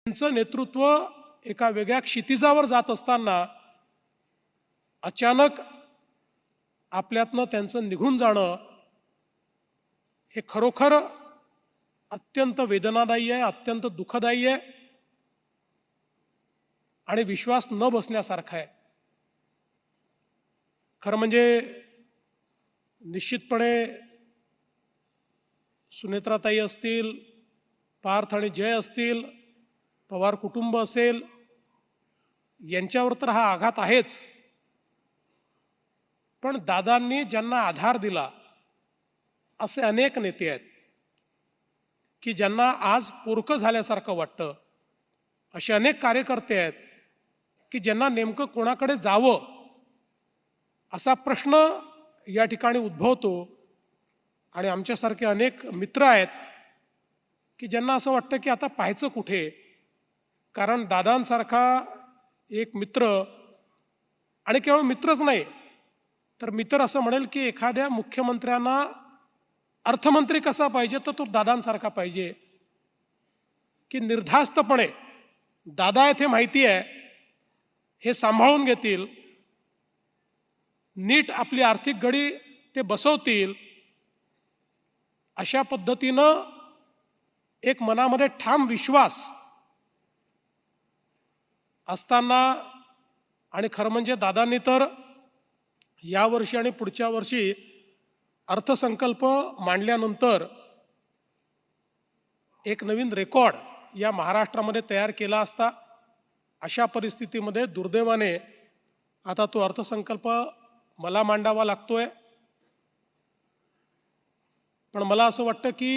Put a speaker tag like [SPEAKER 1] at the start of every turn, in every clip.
[SPEAKER 1] त्यांचं नेतृत्व एका वेगळ्या क्षितिजावर जात असताना अचानक आपल्यातनं त्यांचं निघून जाणं हे खरोखर अत्यंत वेदनादायी आहे, अत्यंत दुःखदायी आहे आणि विश्वास न बसण्यासारखा आहे. खरं म्हणजे निश्चितपणे सुनेत्राताई असतील, पार्थ आणि जय असतील, पवार कुटुंब असेल, यांच्यावर तर हा आघात आहेच. पण दादांनी ज्यांना आधार दिला असे अनेक नेते आहेत की ज्यांना आज पोरकं झाल्यासारखं वाटतं. असे अनेक कार्यकर्ते आहेत की ज्यांना नेमकं कोणाकडे जावं असा प्रश्न या ठिकाणी उद्भवतो. आणि आमच्यासारखे अनेक मित्र आहेत की ज्यांना असं वाटतं की आता पाहायचं कुठे, कारण दादांसारखा एक मित्र, आणि केवळ मित्रच नाही तर मित्र असं म्हणेल की एखाद्या मुख्यमंत्र्यांना अर्थमंत्री कसा पाहिजे तर तो दादांसारखा पाहिजे की निर्धास्तपणे दादा येथे माहिती आहे हे सांभाळून घेतील, नीट आपली आर्थिक घडी ते बसवतील. अशा पद्धतीनं एक मनामध्ये ठाम विश्वास असताना, आणि खरं म्हणजे दादांनी तर यावर्षी आणि पुढच्या वर्षी अर्थसंकल्प मांडल्यानंतर एक नवीन रेकॉर्ड या महाराष्ट्रामध्ये तयार केला असता. अशा परिस्थितीमध्ये दुर्दैवाने आता तो अर्थसंकल्प मला मांडावा लागतोय. पण मला असं वाटतं की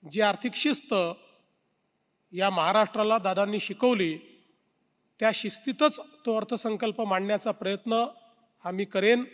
[SPEAKER 1] जी आर्थिक शिस्त या महाराष्ट्राला दादांनी शिकवली त्या शिस्तीतच तो अर्थसंकल्प मांडण्याचा प्रयत्न हा मी करेन.